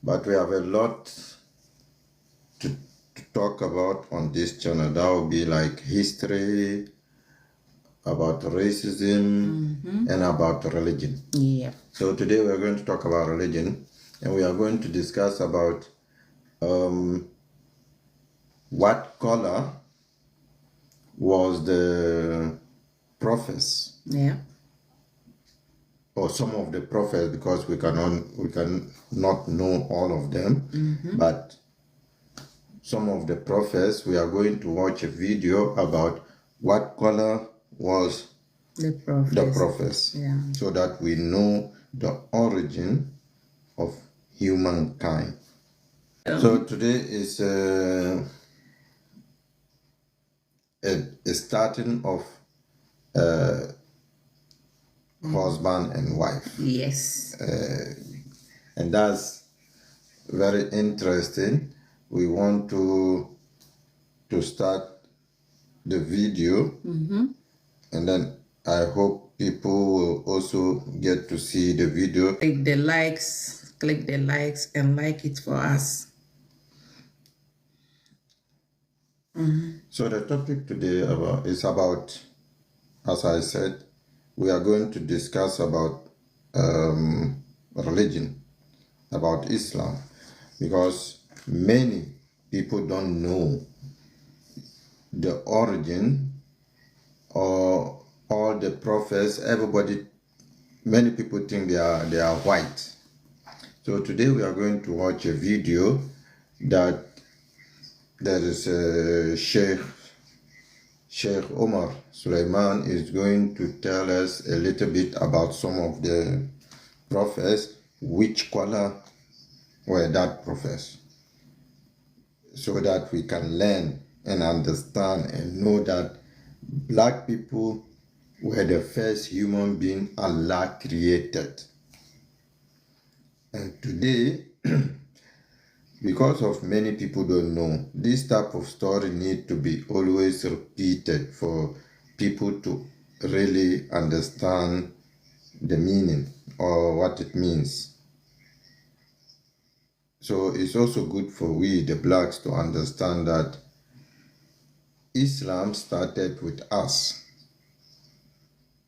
but we have a lot to talk about on this channel. That will be like history, about racism, and about religion. Yeah. So today we're going to talk about religion, and we are going to discuss about what color was the prophets, Yeah. or some of the prophets, because we cannot know all of them, but some of the prophets. We are going to watch a video about what color was The prophets. the prophets, Yeah. so that we know the origin of humankind. So today is a starting of husband and wife, Yes. and that's very interesting. We want to start the video, and then I hope people will also get to see the video. Click the likes and like it for us. So the topic today is about, as I said, we are going to discuss about religion, about Islam, because many people don't know the origin or all the prophets. Many people think they are white. So today we are going to watch a video that there is a Sheikh Omar Suleiman is going to tell us a little bit about some of the prophets, which color were that prophets, so that we can learn and understand and know that black people were the first human being Allah created. And today, because of many people don't know, this type of story need to be always repeated for people to really understand the meaning or what it means. So it's also good for we, the blacks, to understand that Islam started with us.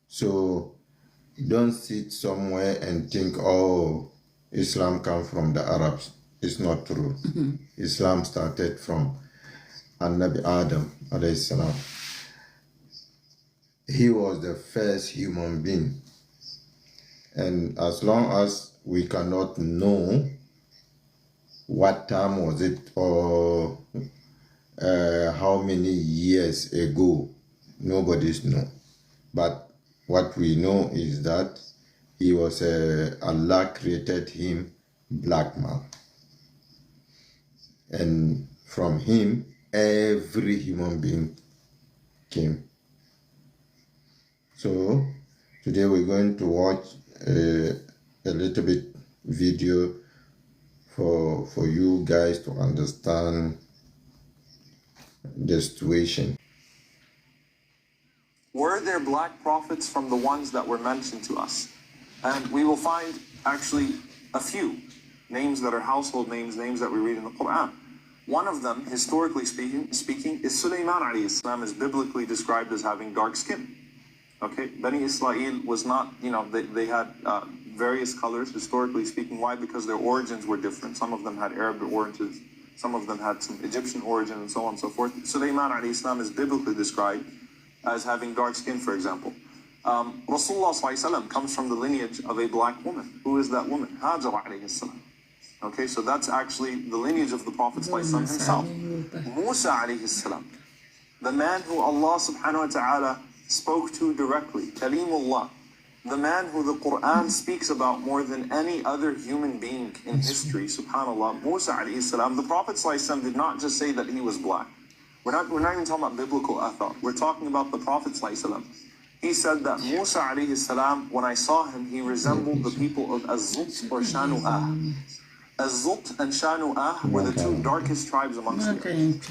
So don't sit somewhere and think, oh, Islam comes from the Arabs. It's not true. Islam started from Nabi Adam alayhi salam. He was the first human being. And as long as we cannot know what time was it, or how many years ago, nobody's know. But what we know is that he was Allah created him black man, and from him every human being came. So today we're going to watch a little bit video for you guys to understand the situation. Were there black prophets from the ones that were mentioned to us? And we will find actually a few names that are household names that we read in the Quran. One of them, historically speaking, is Sulaiman alayhi salam, is biblically described as having dark skin. Okay, Bani Israel was not, they had various colors, historically speaking. Why? Because their origins were different. Some of them had Arab origins, some of them had some Egyptian origin, and so on and so forth. Sulaiman alayhi salam is biblically described as having dark skin, for example. Rasulullah sallallahu alaihi wasallam comes from the lineage of a black woman. Who is that woman? Hajar alayhi salam. Okay, so that's actually the lineage of the Prophet himself. Musa alayhi salam, the man who Allah subhanahu wa ta'ala spoke to directly, Kalimullah, the man who the Quran speaks about more than any other human being in history, subhanallah, Musa alayhi salam. The Prophet did not just say that he was black. We're not even talking about biblical athar. We're talking about the Prophet ﷺ. He said that Musa alayhi salam, when I saw him, he resembled the people of Az-Zut or Shanu'ah. Az-Zut and Shanu'ah were the two darkest tribes amongst the earth.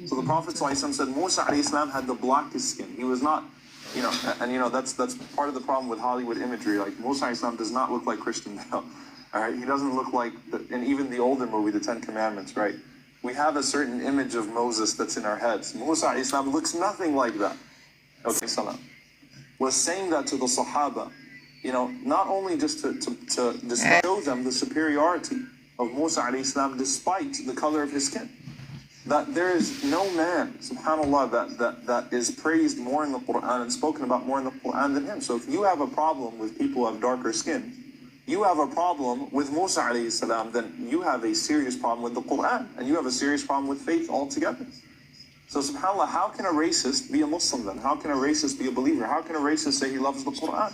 So the Prophet ﷺ said Musa alayhi salam had the blackest skin. He was not, that's part of the problem with Hollywood imagery. Like Musa alayhi salam does not look like Christian Bale. All right, he doesn't look like, and even the older movie, the Ten Commandments, right? We have a certain image of Moses that's in our heads. Musa alayhi salam looks nothing like that. Okay, salam. Was saying that to the Sahaba, not only just to show them the superiority of Musa alayhi salam despite the color of his skin. That there is no man, subhanAllah, that is praised more in the Quran and spoken about more in the Quran than him. So if you have a problem with people who have darker skin, you have a problem with Musa alayhi salam, then you have a serious problem with the Quran, and you have a serious problem with faith altogether. So subhanAllah, how can a racist be a Muslim then? How can a racist be a believer? How can a racist say he loves the Quran?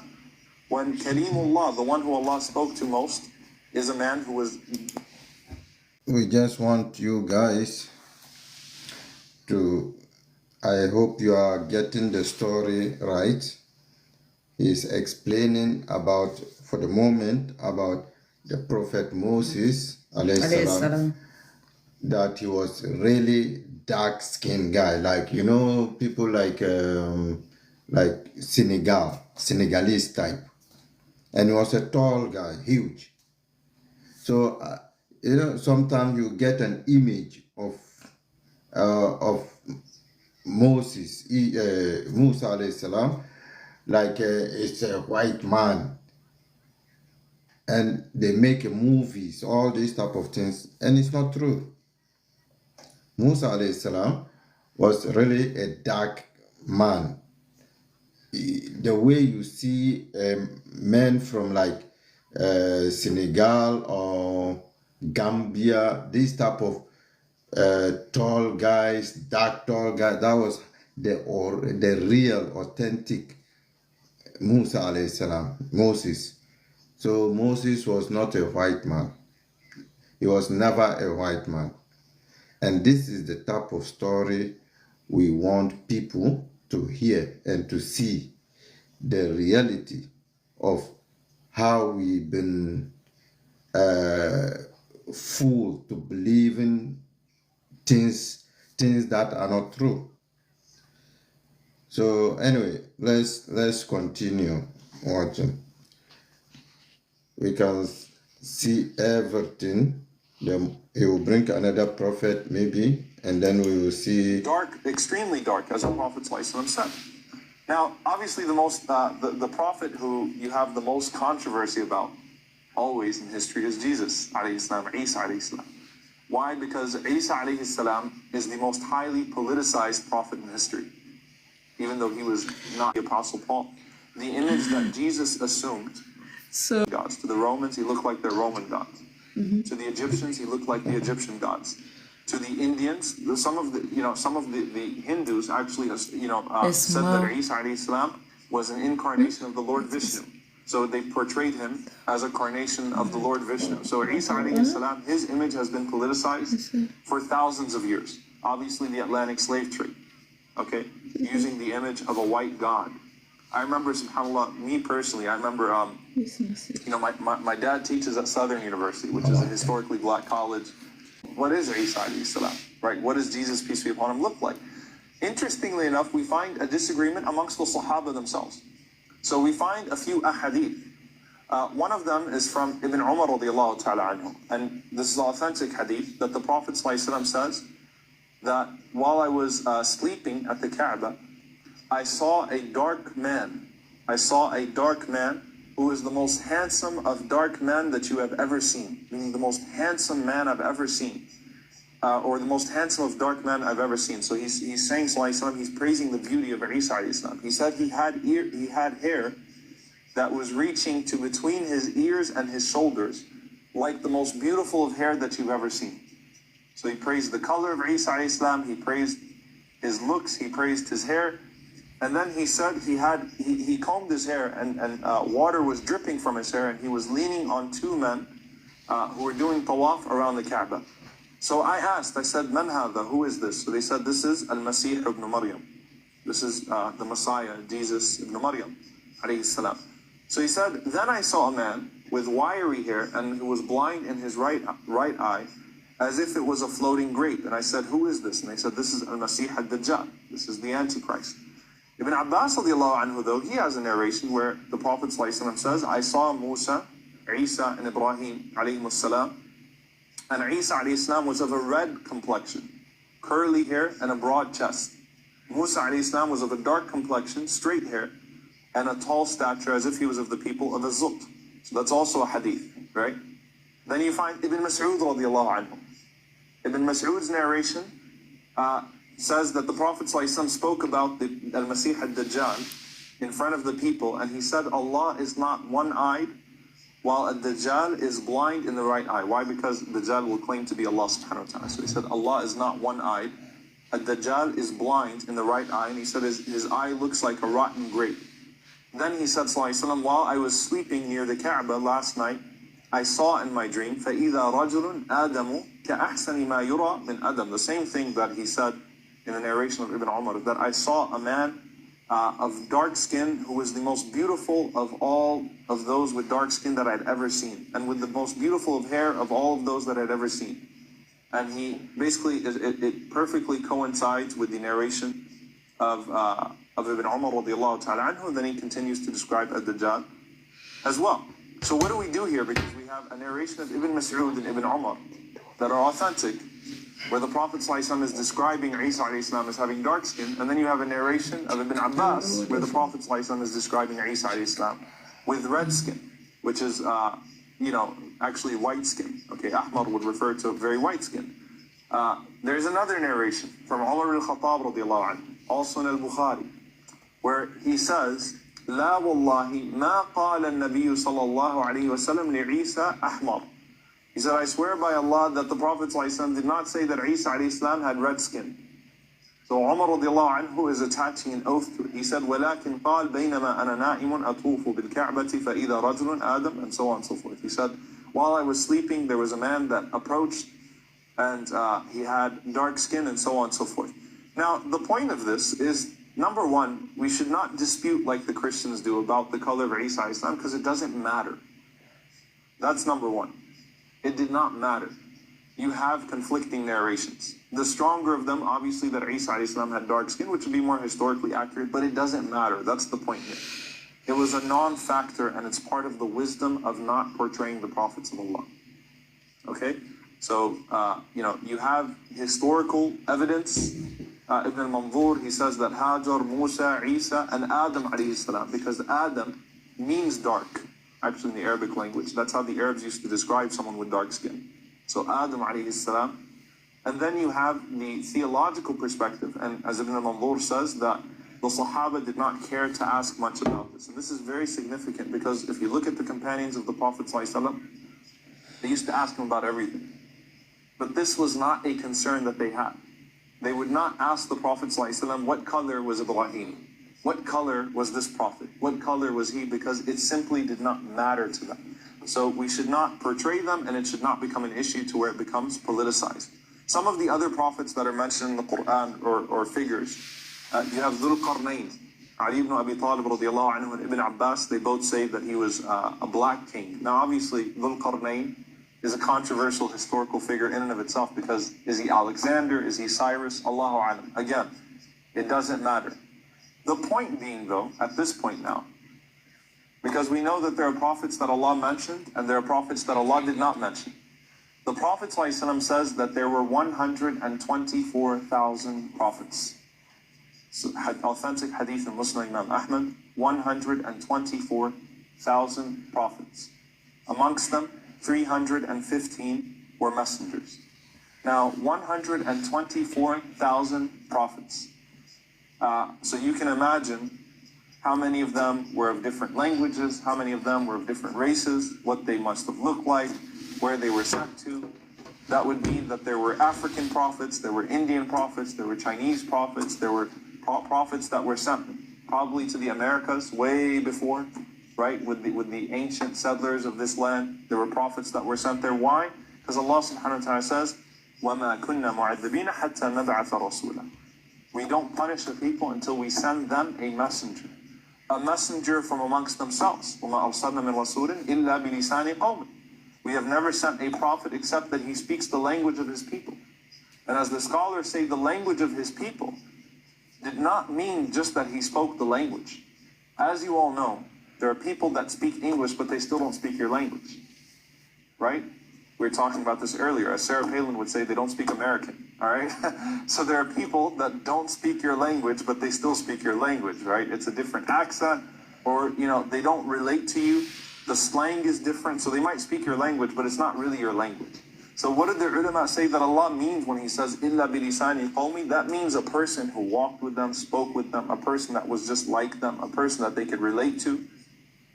When Kalimullah, the one who Allah spoke to most, is a man who was... We just want you guys to, I hope you are getting the story right. He's explaining about, for the moment, about the Prophet Moses, alayhi salam, that he was really dark-skinned guy, like, people like Senegalese type. And he was a tall guy, huge. So, sometimes you get an image of Moses, Musa alayhi salam, like it's a white man. And they make movies, all these type of things, and it's not true. Musa alayhi salam was really a dark man. The way you see men from like Senegal or Gambia, these type of tall guys, dark tall guys, that was the real authentic Musa alayhi salam, Moses. So Moses was not a white man. He was never a white man. And this is the type of story we want people to hear and to see, the reality of how we've been fooled to believe in things that are not true. So anyway, let's continue watching. We can see everything. Then he will bring another prophet maybe, and then we will see dark, extremely dark, as our Prophet ﷺ said. Now, obviously, the prophet who you have the most controversy about always in history is Jesus alayhi salam, Isa alayhi salam. Why? Because Isa alayhi salam is the most highly politicized prophet in history, even though he was not the Apostle Paul. The image that Jesus assumed, gods. To the Romans, he looked like their Roman gods. To the Egyptians, he looked like the Egyptian gods. To the Indians, some of the Hindus actually, said that Isa alayhi salam was an incarnation of the Lord Vishnu. So they portrayed him as a carnation of the Lord Vishnu. So Isa alayhi salam, his image has been politicized for thousands of years. Obviously, the Atlantic slave trade, okay, using the image of a white god. I remember, subhanAllah, me personally, I remember, my dad teaches at Southern University, which is a historically black college. What is Isa alayhi salam, right? What does Jesus, peace be upon him, look like? Interestingly enough, we find a disagreement amongst the Sahaba themselves. So we find a few ahadith. One of them is from Ibn Umar radiallahu ta'ala anhu. And this is authentic hadith that the Prophet ﷺ says that while I was sleeping at the Kaaba, I saw a dark man. I saw a dark man who is the most handsome of dark men that you have ever seen. Meaning the most handsome man I've ever seen. Or the most handsome of dark men I've ever seen. So he's saying, sallallahu he's praising the beauty of Isa alayhi salam. He said he had hair that was reaching to between his ears and his shoulders, like the most beautiful of hair that you've ever seen. So he praised the color of Isa alayhi salam, he praised his looks, he praised his hair, and then he said he combed his hair and water was dripping from his hair, and he was leaning on two men who were doing tawaf around the Kaaba. So I asked, I said, Man hadha, who is this? So they said, this is Al-Masih ibn Maryam. This is the Messiah, Jesus ibn Maryam, alayhi salam. So he said, then I saw a man with wiry hair and who was blind in his right eye, as if it was a floating grape. And I said, who is this? And they said, this is Al-Masih al-Dajjal. This is the Antichrist. Ibn Abbas radiallahu anhu, though, he has a narration where the Prophet ﷺ says, I saw Musa Isa and Ibrahim alayhi salam. And Isa alayhi salam was of a red complexion, curly hair and a broad chest. Musa alayhi salam was of a dark complexion, straight hair, and a tall stature as if he was of the people of Azut. So that's also a hadith, right? Then you find Ibn Mas'ud radiallahu anhu. Ibn Mas'ud's narration says that the Prophet ﷺ spoke about the Al-Masih al-Dajjal in front of the people, and he said Allah is not one-eyed while Ad-Dajjal is blind in the right eye. Why? Because Dajjal will claim to be Allah subhanahu wa ta'ala. So he said Allah is not one-eyed, Ad-Dajjal is blind in the right eye, and he said his eye looks like a rotten grape. Then he said, ﷺ, while I was sleeping near the Kaaba last night, I saw in my dream, فَإِذَا رَجُلٌ آدَمُ كَأَحْسَنِ مَا يُرَى مِنْ Adam. The same thing that he said in the narration of Ibn Umar, that I saw a man of dark skin who was the most beautiful of all of those with dark skin that I'd ever seen, and with the most beautiful of hair of all of those that I'd ever seen. And he basically, it perfectly coincides with the narration of Ibn Umar radiallahu ta'ala anhu, and then he continues to describe Ad-Dajjal as well. So what do we do here? Because we have a narration of Ibn Mas'ud and Ibn Umar that are authentic, where the Prophet ﷺ is describing Isa ﷺ as having dark skin, and then you have a narration of Ibn Abbas where the Prophet ﷺ is describing Isa ﷺ with red skin, which is, actually white skin. Okay, Ahmad would refer to very white skin. There's another narration from Umar al-Khattab radiallahu anhu, also in al-Bukhari, where he says, لا والله ما قال النبي صلى الله عليه وسلم لعيسى أحمر. He said, I swear by Allah that the Prophet ﷺ did not say that Isa ﷺ had red skin. So Umar radiallahu anhu is attaching an oath to it. He said, ولكن قال بينما أنا نائم أطوف بالكعبة فإذا رجل آدم, and so on and so forth. He said, while I was sleeping, there was a man that approached, and he had dark skin, and so on and so forth. Now, the point of this is, number one, we should not dispute like the Christians do about the color of Isa ﷺ, because it doesn't matter. That's number one. It did not matter. You have conflicting narrations. The stronger of them, obviously, that Isa ﷺ had dark skin, which would be more historically accurate, but it doesn't matter. That's the point here. It was a non-factor, and it's part of the wisdom of not portraying the prophets of Allah. Okay? So, you have historical evidence. Ibn al-Manzur, he says that Hajar, Musa, Isa, and Adam alayhi salam, because Adam means dark, actually in the Arabic language. That's how the Arabs used to describe someone with dark skin. So Adam alayhi salam. And then you have the theological perspective, and as Ibn al-Manzur says, that the Sahaba did not care to ask much about this. And this is very significant, because if you look at the companions of the Prophet ﷺ, they used to ask him about everything. But this was not a concern that they had. They would not ask the Prophet ﷺ, what color was Ibrahim? What color was this prophet? What color was he? Because it simply did not matter to them. So we should not portray them, and it should not become an issue to where it becomes politicized. Some of the other prophets that are mentioned in the Quran, or figures, you have Dhul Qarnayn, Ali ibn Abi Talib radiallahu anhu, and Ibn Abbas, they both say that he was a black king. Now obviously, Dhul Qarnayn is a controversial historical figure in and of itself, because is he Alexander, is he Cyrus, Allahu Alam. Again, it doesn't matter. The point being though, at this point now, because we know that there are prophets that Allah mentioned, and there are prophets that Allah did not mention. The Prophet ﷺ says that there were 124,000 prophets. So, authentic hadith in Muslim Imam Ahmad, 124,000 prophets. Amongst them, 315 were messengers. Now, 124,000 prophets. So you can imagine how many of them were of different languages, how many of them were of different races, what they must have looked like, where they were sent to. That would mean that there were African prophets, there were Indian prophets, there were Chinese prophets, there were prophets that were sent probably to the Americas way before, right, with the ancient settlers of this land. There were prophets that were sent there. Why? Because Allah subhanahu wa ta'ala says, وَمَا كُنَّا مُعَذِّبِينَ حَتَّى نَبْعَثَ رَسُولًا. We don't punish the people until we send them a messenger. A messenger from amongst themselves. وَمَا أَرْسَلْنَا مِن رَسُولٍ إِلَّا بِلِسَانِ قَوْمٍ. We have never sent a prophet except that he speaks the language of his people. And as the scholars say, the language of his people did not mean just that he spoke the language. As you all know, There are people that speak English, but they still don't speak your language, right? We were talking about this earlier. As Sarah Palin would say, they don't speak American, all right? So there are people that don't speak your language, but they still speak your language, right? It's a different accent, or, they don't relate to you. The slang is different, so they might speak your language, but it's not really your language. So what did the ulama say that Allah means when he says, إِلَّا بِلِسَانِ قَوْمِ? That means a person who walked with them, spoke with them, a person that was just like them, a person that they could relate to,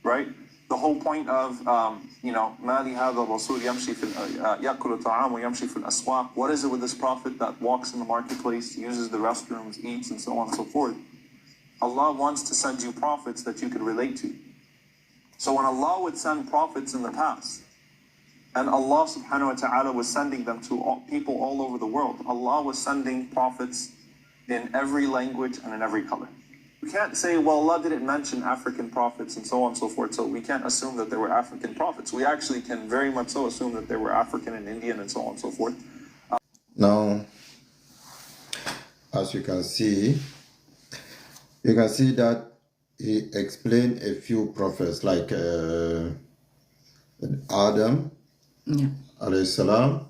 right? The whole point of, مَا لِهَذَا الرَّسُولِ يَمْشِي فِي يَأْكُلُ الطَّعَامُ وَيَمْشِي فِي الْأَسْوَاقِ. What is it with this prophet that walks in the marketplace, uses the restrooms, eats, and so on and so forth? Allah wants to send you prophets that you could relate to. So when Allah would send prophets in the past, and Allah subhanahu wa ta'ala was sending them to people all over the world, Allah was sending prophets in every language and in every color. We can't say, well, Allah didn't mention African prophets and so on and so forth, so we can't assume that there were African prophets. We actually can very much so assume that there were African and Indian and so on and so forth. Now, as you can see that he explained a few prophets like Adam, alayhi salam,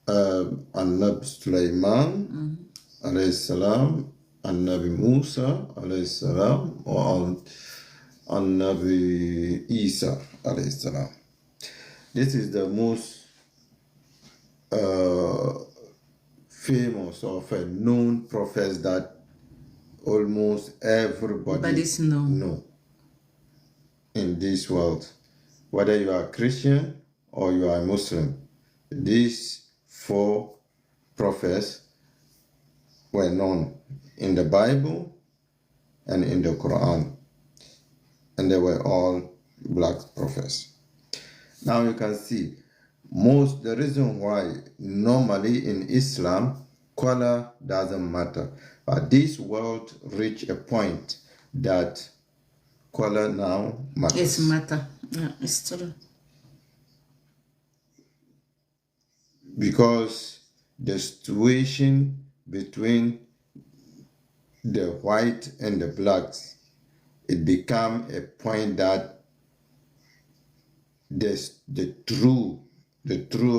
An-Nabi Sulaiman, alayhi salam, An-Nabi Musa, alayhi salam, or An-Nabi Isa, alayhi salam. This is the most famous or known prophets that almost everybody know in this world. Whether you are a Christian or you are a Muslim, these 4 prophets were known in the Bible and in the Quran, and they were all black prophets. Now you can see the reason why normally in Islam color doesn't matter, but this world reached a point that color now matters. It's matter. Yeah, it's true. Because the situation between the white and the blacks, it became a point that the truth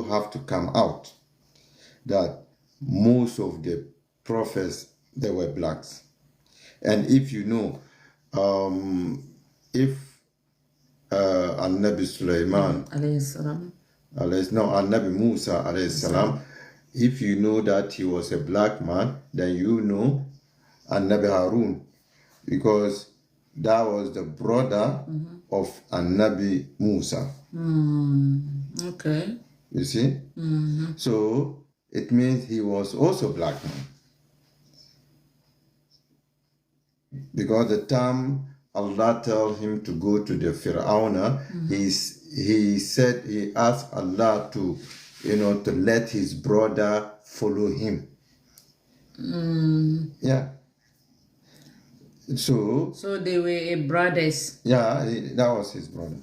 have to come out, that most of the prophets, they were blacks. And if you know, if An-Nabi Sulaiman, An-Nabi Musa, alayhi salam, if you know that he was a black man, then you know An-Nabi Harun, because that was the brother of An-Nabi Musa. Okay. You see? So it means he was also black man. Because the time Allah told him to go to the Fir'auna, he asked Allah to, to let his brother follow him. Yeah. So they were brothers. Yeah, that was his brother.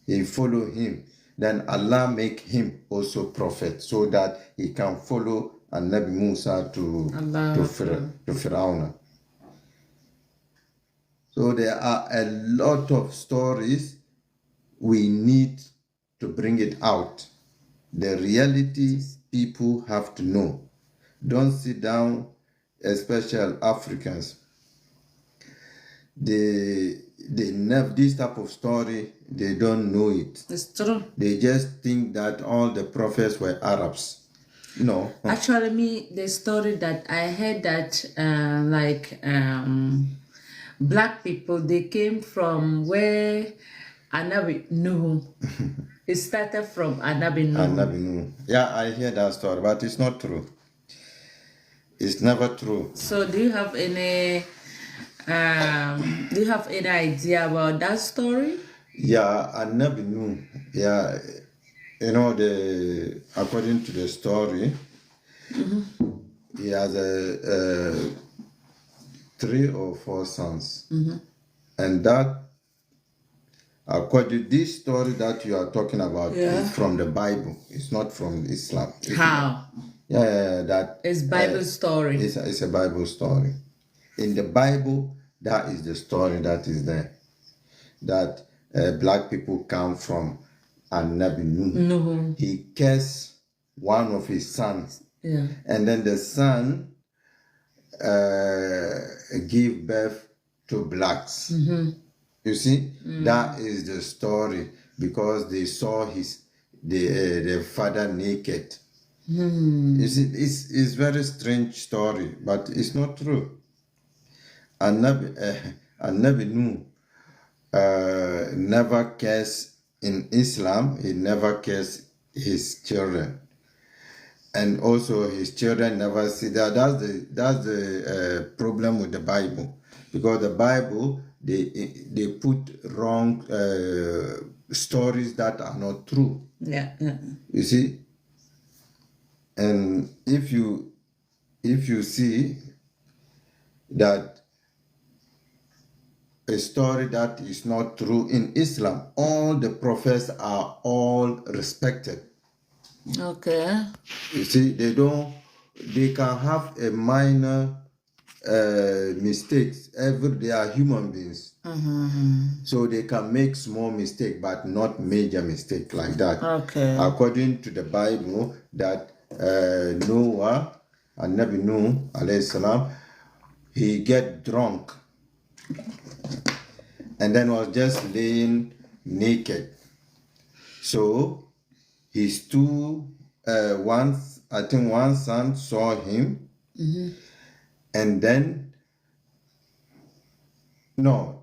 He followed him. Then Allah make him also prophet so that he can follow Nabi Musa to Fir'auna. So there are a lot of stories we need to bring it out. The reality people have to know. Don't sit down, especially Africans. They never, this type of story, they don't know it. It's true. They just think that all the prophets were Arabs. Actually, the story that I heard that black people, they came from where Anabi Nuhu. It started from Anabi Nuhu. Yeah, I hear that story, but it's not true. It's never true. So do you have any idea about that story? Yeah, Anabi Nuhu. Yeah, according to the story, he has 3 or 4 sons. And that, according to this story that you are talking about, is from the Bible. It's not from Islam. How? Yeah, that it's Bible story. It's a Bible story. In the Bible, That is the story that is there. That black people come from Anabi Nuh. He cursed one of his sons. Yeah. And then the son give birth to blacks. You see, that is the story, because they saw the father naked. You see, it's very strange story, but it's not true. Anabi Nuh never cursed in Islam. He never cursed his children, and also his children never see that. That's the problem with the Bible, because the Bible they put wrong stories that are not true. Yeah. You see, and if you see that a story that is not true in Islam, all the prophets are all respected. Okay. You see, they can have a minor mistakes. They are human beings. So they can make small mistake, but not major mistake like that. Okay. According to the Bible, that Noah, and Nabi Nuh, alayhi salam, he get drunk and then was just laying naked. So his one son saw him, and then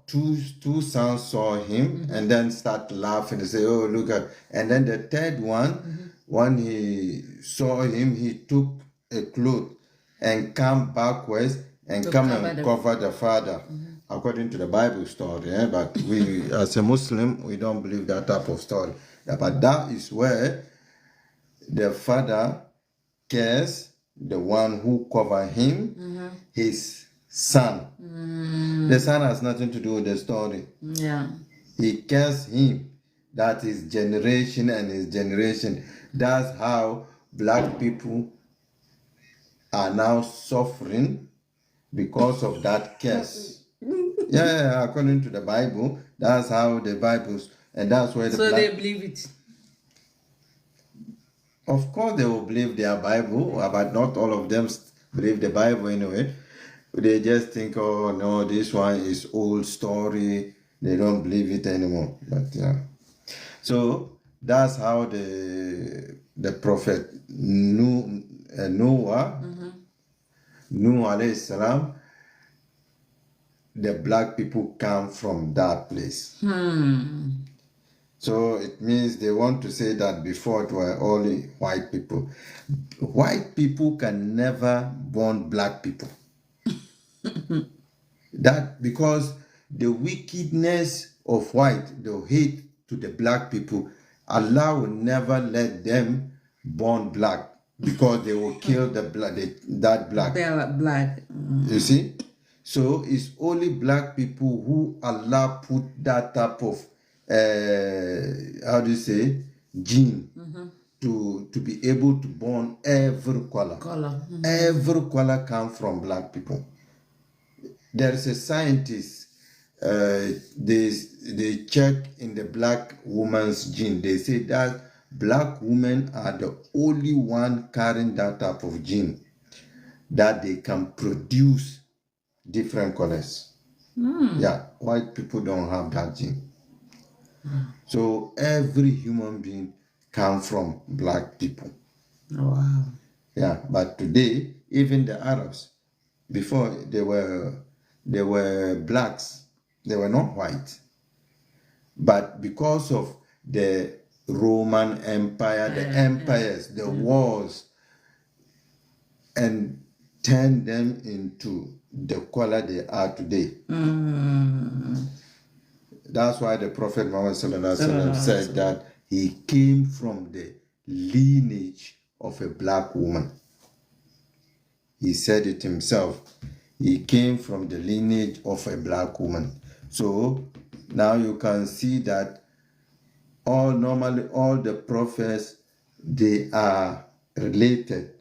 two sons saw him, and then start laughing and say, "Oh, look at!" And then the third one, when he saw him, he took a cloth and come backwards and cover the father. According to the Bible story, but we, as a Muslim, we don't believe that type of story. But that is where the father cares the one who covered him, his son. The son has nothing to do with the story. Yeah. He cares him. That is generation and his generation. That's how black people are now suffering because of that curse. Yeah, according to the Bible, that's how the Bible's, and that's where So they believe it. Of course, they will believe their Bible, but not all of them believe the Bible anyway. They just think, oh no, this one is old story. They don't believe it anymore. But yeah, so that's how the prophet Noah, Nuh alayhi salam, the black people come from that place. So it means they want to say that before it were only white people. White people can never born black people. That because the wickedness of white, the hate to the black people, Allah will never let them born black, because they will kill that black. They are black. You see? So it's only black people who Allah put that type of gene to be able to born every color. Every color comes from black people. There is a scientist, they check in the black woman's gene. They say that black women are the only one carrying that type of gene, that they can produce different colors. Yeah, white people don't have that gene. So every human being comes from black people. Wow. Yeah, but today, even the Arabs, before they were blacks, they were not white. But because of the Roman Empire, the empires, the wars, and turned them into the color they are today. That's why the Prophet Muhammad said that he came from the lineage of a black woman. He said it himself. He came from the lineage of a black woman. So now you can see that normally all the prophets, they are related.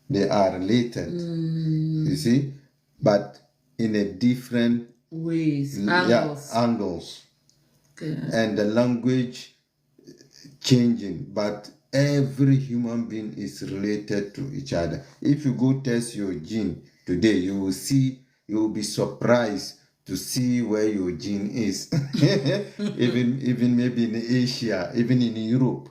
They are related. You see? But in a different ways, angles. Okay. And the language changing, but every human being is related to each other. If you go test your gene today, you will be surprised to see where your gene is. even maybe in Asia, even in Europe,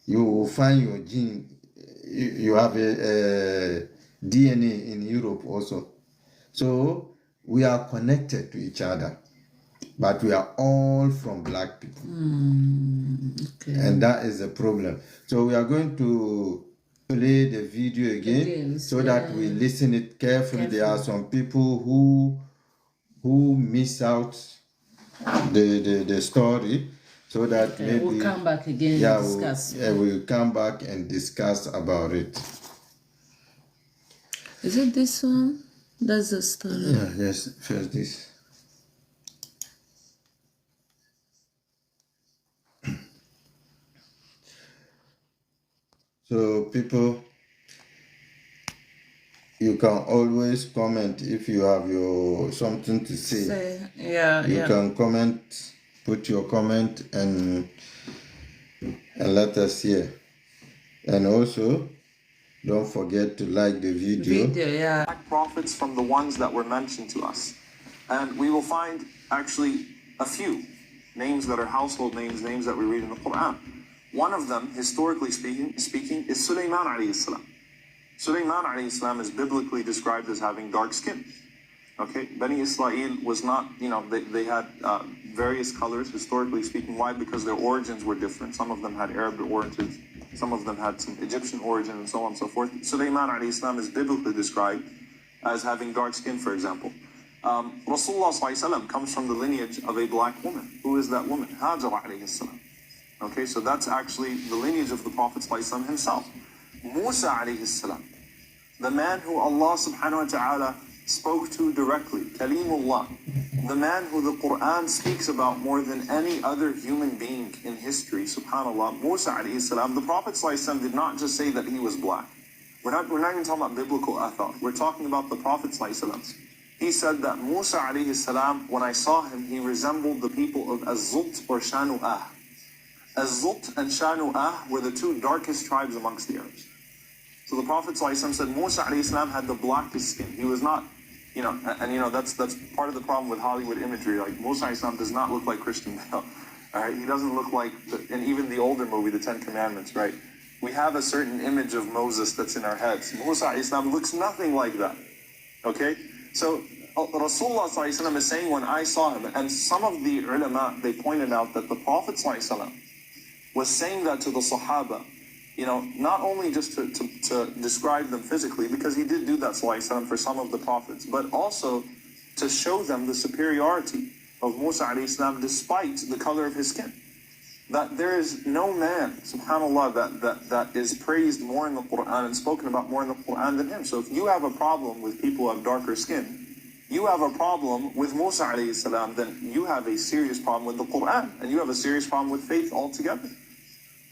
you will find your gene. You have a DNA in Europe also. So we are connected to each other, but we are all from black people. Okay. And that is the problem. So we are going to play the video again so that we listen it carefully. There are some people who miss out the story, so that maybe we'll come back again and discuss. We'll come back and discuss about it. Is it this one? That's the story. Yeah, yes, first this. So people, you can always comment if you have your something to say. You can comment, put your comment and let us hear. And also, don't forget to like the video. Prophets from the ones that were mentioned to us. And we will find actually a few names that are household names, names that we read in the Quran. One of them, historically speaking, is Sulaiman alayhi salam. Sulaiman alayhi salam is biblically described as having dark skin. Okay, Bani Israel was not, they had various colors, historically speaking. Why? Because their origins were different. Some of them had Arab origins, some of them had some Egyptian origin, and so on and so forth. Sulaiman alayhi salam is biblically described as having dark skin, for example. Rasulullah sallallahu alayhi wasallam comes from the lineage of a black woman. Who is that woman? Hajar alayhi salam. Okay, so that's actually the lineage of the Prophet sallallahu alayhi wasallam himself. Musa alayhi salam, the man who Allah subhanahu wa ta'ala spoke to directly, Kalimullah, the man who the Quran speaks about more than any other human being in history, subhanallah, Musa alayhi salam. The Prophet ﷺ did not just say that he was black. We're not even talking about biblical athar. We're talking about the Prophet ﷺ. He said that Musa alayhi salam, when I saw him, he resembled the people of Az-Zut or Shanu'ah. Az-Zut and Shanu'ah were the two darkest tribes amongst the Arabs. So the Prophet ﷺ said Musa alayhi salam had the blackest skin. He was not, that's part of the problem with Hollywood imagery. Like Musa alayhi salam does not look like Christian Bale. All right, he doesn't look like, and even the older movie, The Ten Commandments, right? We have a certain image of Moses that's in our heads. Musa alayhi salam looks nothing like that. Okay, so Rasulullah ﷺ is saying when I saw him, and some of the ulama, they pointed out that the Prophet ﷺ was saying that to the Sahaba. Not only just to describe them physically, because he did do that ﷺ for some of the prophets, but also to show them the superiority of Musa alayhi salam despite the color of his skin. That there is no man, subhanAllah, that is praised more in the Quran and spoken about more in the Quran than him. So if you have a problem with people who have darker skin, you have a problem with Musa alayhi salam, then you have a serious problem with the Quran, and you have a serious problem with faith altogether.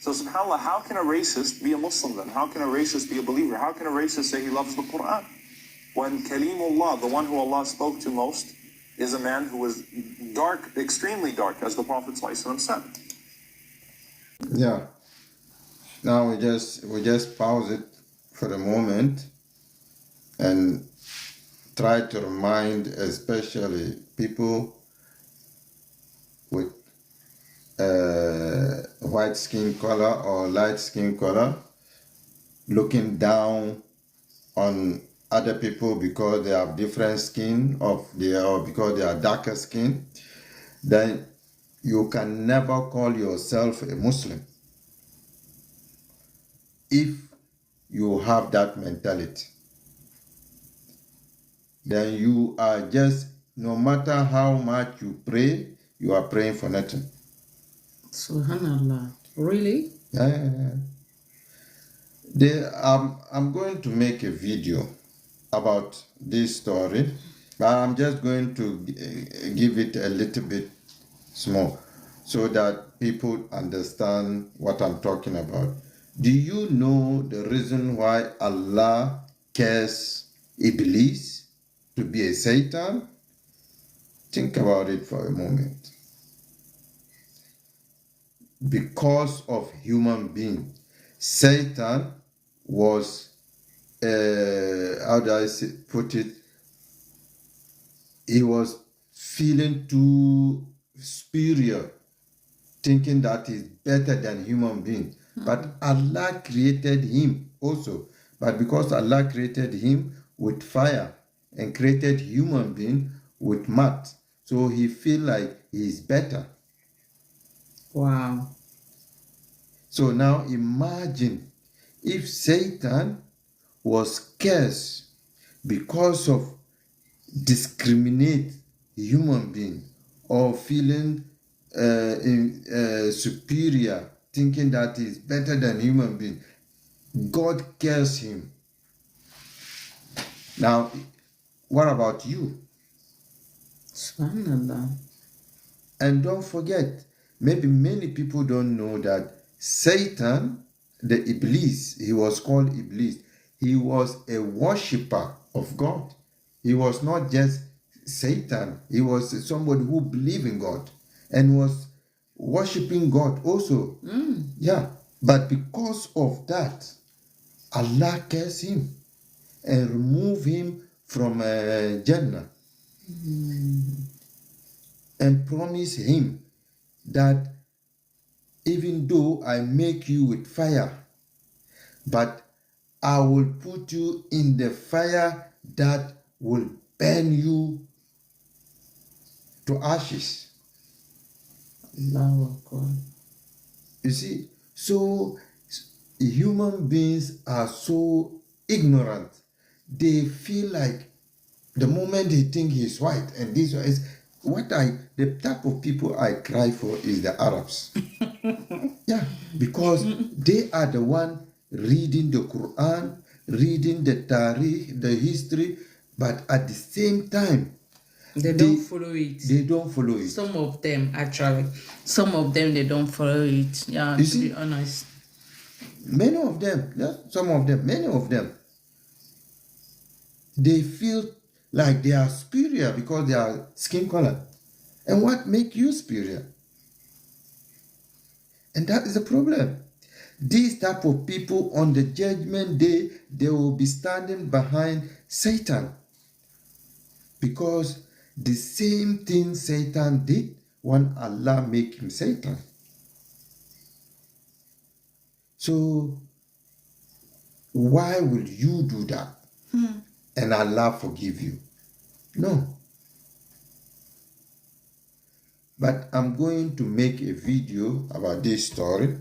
So subhanAllah, how can a racist be a Muslim then? How can a racist be a believer? How can a racist say he loves the Quran? When Kalimullah, the one who Allah spoke to most, is a man who was dark, extremely dark, as the Prophet ﷺ said. Yeah. Now we just pause it for a moment and try to remind especially people with white skin color or light skin color looking down on other people because they have different skin or because they are darker skin, then you can never call yourself a Muslim if you have that mentality. Then you are just, no matter how much you pray, you are praying for nothing. Subhanallah. Really? Yeah. I'm going to make a video about this story, but I'm just going to give it a little bit small so that people understand what I'm talking about. Do you know the reason why Allah cares Iblis to be a Satan? Think about it for a moment. Because of human being, Satan was, how do I put it? He was feeling too superior, thinking that he's better than human being. But Allah created him also. But because Allah created him with fire and created human being with mud, so he feel like he's better. Wow. So now imagine if Satan was cursed because of discriminate human being or feeling superior, thinking that he's better than human being. God cursed him. Now, what about you? Subhanallah. And don't forget, maybe many people don't know that Satan, the Iblis, he was called Iblis. He was a worshipper of God. He was not just Satan. He was somebody who believed in God and was worshiping God also. Yeah. But because of that, Allah cursed him and removed him from Jannah and promised him that even though I make you with fire, but I will put you in the fire that will burn you to ashes. Allahu Akbar. You see, so human beings are so ignorant. They feel like the moment they think he's white and this is the type of people I cry for is the Arabs. Yeah, because they are the one reading the Quran, reading the Tariq, the history, but at the same time, They don't follow it. They don't follow it. Some of them, actually. Some of them, they don't follow it. Yeah, You to see, be honest. many of them, many of them, they feel like they are superior because they are skin color. And what makes you superior? And that is the problem. These type of people on the judgment day, they will be standing behind Satan. Because the same thing Satan did when Allah made him Satan. So why will you do that? And Allah forgive you? No. But I'm going to make a video about this story.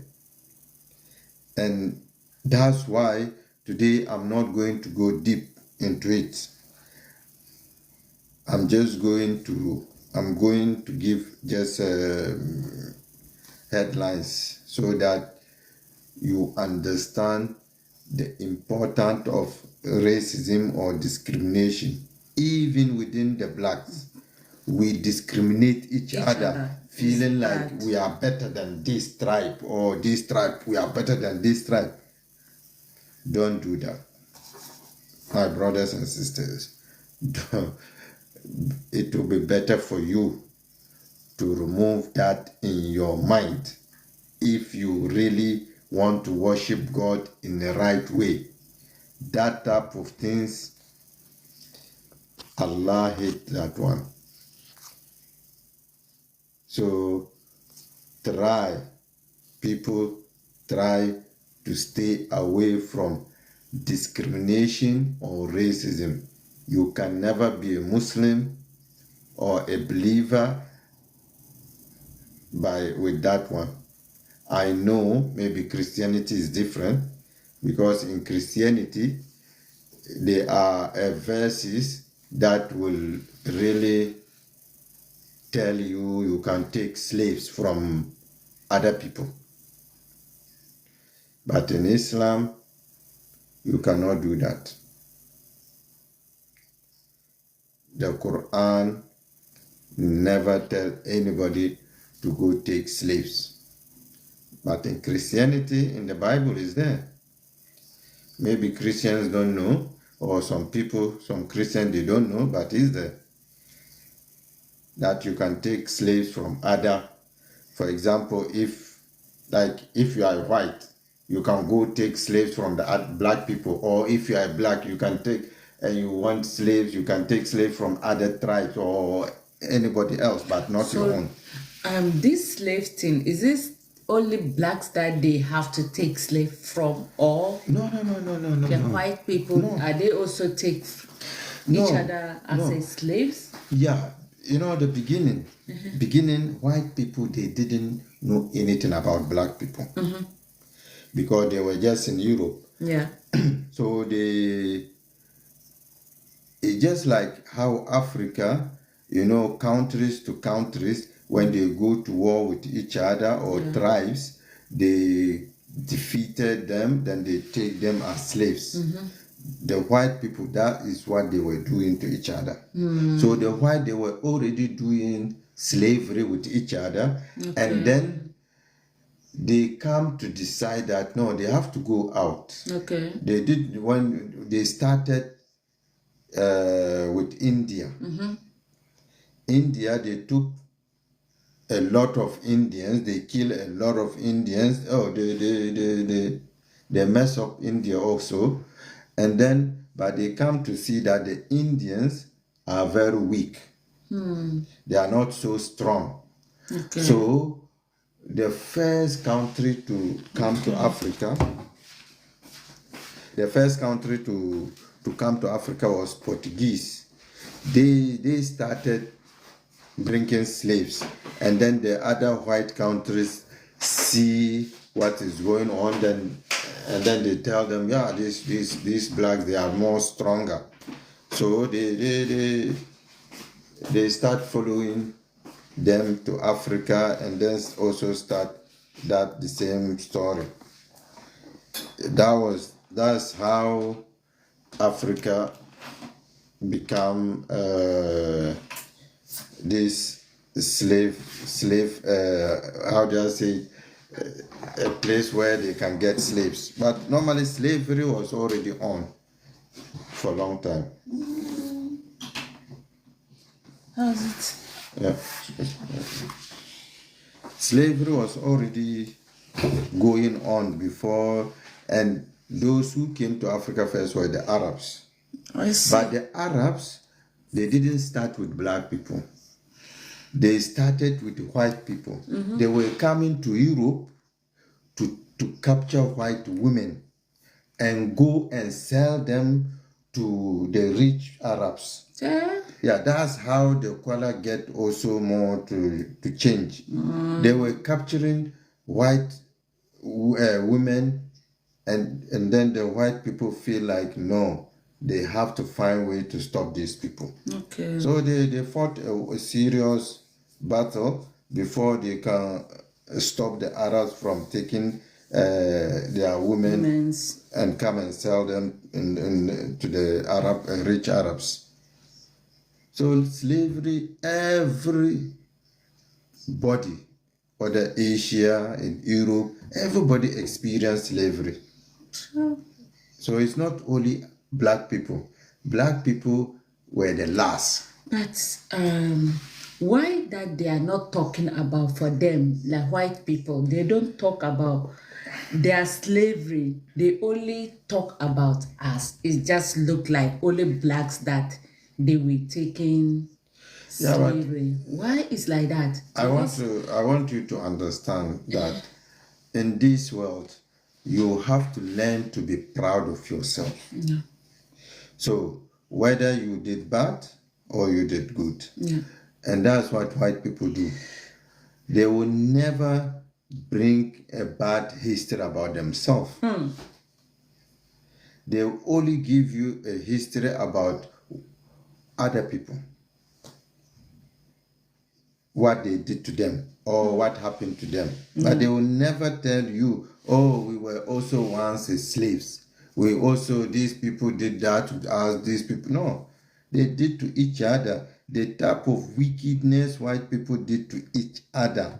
And that's why today I'm not going to go deep into it. I'm going to give just headlines so that you understand the importance of racism or discrimination. Even within the blacks, we discriminate each other, feeling like we are better than this tribe, or this tribe, we are better than this tribe. Don't do that. My brothers and sisters, it will be better for you to remove that in your mind if you really want to worship God in the right way. That type of things, Allah hates that one. So people try to stay away from discrimination or racism. You can never be a Muslim or a believer with that one. I know maybe Christianity is different, because in Christianity there are verses that will really tell you can take slaves from other people. But in Islam, you cannot do that. The Quran never tell anybody to go take slaves. But in Christianity, in the Bible is there. Maybe Christians don't know, or some people, some Christians, they don't know, but it's there. That you can take slaves from other, for example, if you are white, you can go take slaves from the black people, or if you are black, you can take, and you want slaves, you can take slaves from other tribes or anybody else, but not your own. This slave thing, is this only blacks that they have to take slave from, or No. the white people, are they also take each other as slaves? Yeah, the beginning, white people, they didn't know anything about black people because they were just in Europe. Yeah. So it's just like how Africa, countries to countries, when they go to war with each other or tribes, they defeated them, then they take them as slaves. The white people, that is what they were doing to each other. So the white, they were already doing slavery with each other, and then they come to decide that no, they have to go out. Okay. They did when they started with India. India, they took a lot of Indians. They killed a lot of Indians. Oh, they mess up India also, and then but they come to see that the Indians are very weak. They are not so strong. Okay. So the first country to come to Africa, was Portuguese. They started bringing slaves, and then the other white countries see what is going on, and then they tell them, yeah, these blacks, they are more stronger. So they start following them to Africa, and then also start the same story. That's how Africa become this slave how do I say, a place where they can get slaves. But normally slavery was already on for a long time. How's it? Yeah. Slavery was already going on before, and those who came to Africa first were the Arabs. I see. But the Arabs, they didn't start with black people. They started with white people. They were coming to Europe to capture white women and go and sell them to the rich Arabs. Yeah, that's how the Kuala get also more to change. They were capturing white women, and then the white people feel like, no, they have to find a way to stop these people. Okay. So they fought a serious battle before they can stop the Arabs from taking their women and come and sell them to the rich Arabs. So slavery, everybody, whether Asia, in Europe, everybody experienced slavery. So it's not only black people. Black people were the last. But why that they are not talking about, for them, like white people, they don't talk about their slavery. They only talk about us. It just look like only blacks that they were taking slavery. Why is like that? I want you to understand that in this world, you have to learn to be proud of yourself. Yeah. So whether you did bad or you did good. Yeah. And that's what white people do. They will never bring a bad history about themselves. They will only give you a history about other people, what they did to them or what happened to them. But they will never tell you, oh, we were also once slaves. These people did that to us, these people. No, they did to each other the type of wickedness white people did to each other.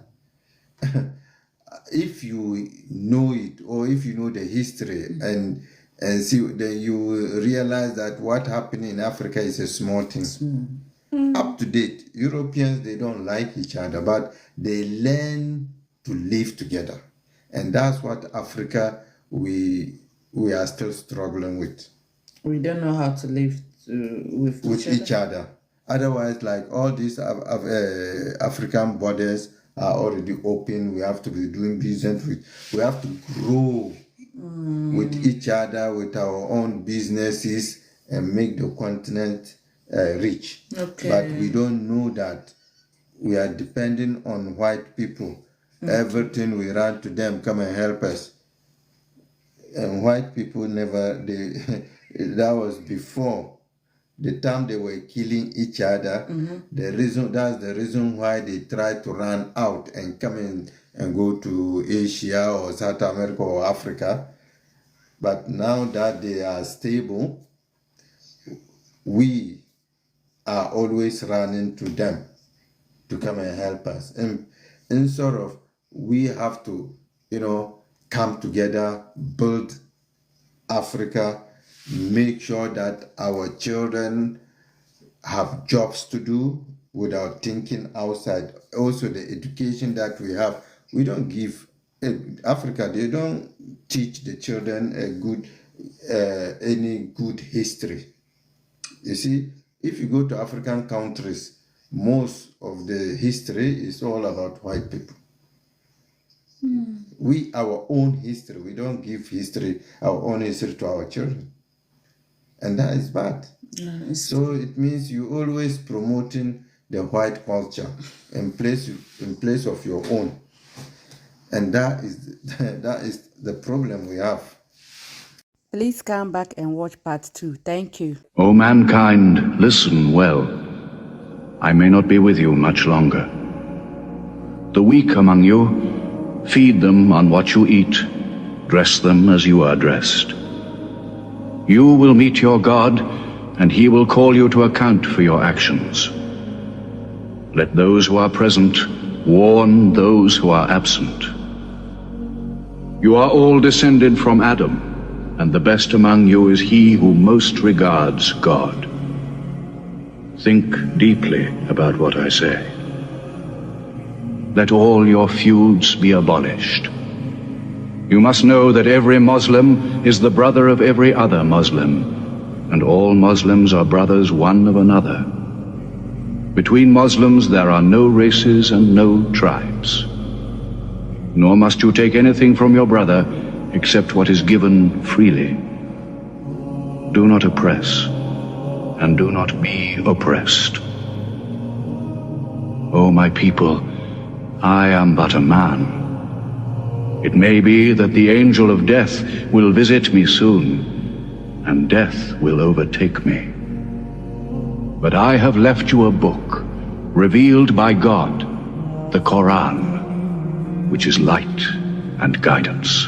If you know it, or if you know the history, and and see, then you realize that what happened in Africa is a small thing. Up to date, Europeans, they don't like each other, but they learn to live together. And that's what Africa, we are still struggling with. We don't know how to live with each other. Otherwise, like all these African borders are already open. We have to be doing business we have to grow with each other, with our own businesses, and make the continent rich. Okay. But we don't know that we are depending on white people. Everything we run to them, come and help us. And white people never, that was before the time they were killing each other. That's the reason why they tried to run out and come in and go to Asia or South America or Africa. But now that they are stable, we are always running to them to come and help us. And sort of, we have to, come together, build Africa, make sure that our children have jobs to do without thinking outside. Also, the education that we have, we don't give Africa, they don't teach the children any good history. You see, if you go to African countries, most of the history is all about white people. Our own history, we don't give our own history to our children. And that is bad. So it means you always promoting the white culture in place of your own. And that is the problem we have. Please come back and watch part 2. Thank you. O mankind, listen well. I may not be with you much longer. The weak among you, feed them on what you eat, dress them as you are dressed. You will meet your God, and he will call you to account for your actions. Let those who are present warn those who are absent. You are all descended from Adam, and the best among you is he who most regards God. Think deeply about what I say. Let all your feuds be abolished. You must know that every Muslim is the brother of every other Muslim, and all Muslims are brothers one of another. Between Muslims there are no races and no tribes. Nor must you take anything from your brother except what is given freely. Do not oppress, and do not be oppressed. O my people, I am but a man. It may be that the angel of death will visit me soon, and death will overtake me. But I have left you a book, revealed by God, the Quran, which is light and guidance.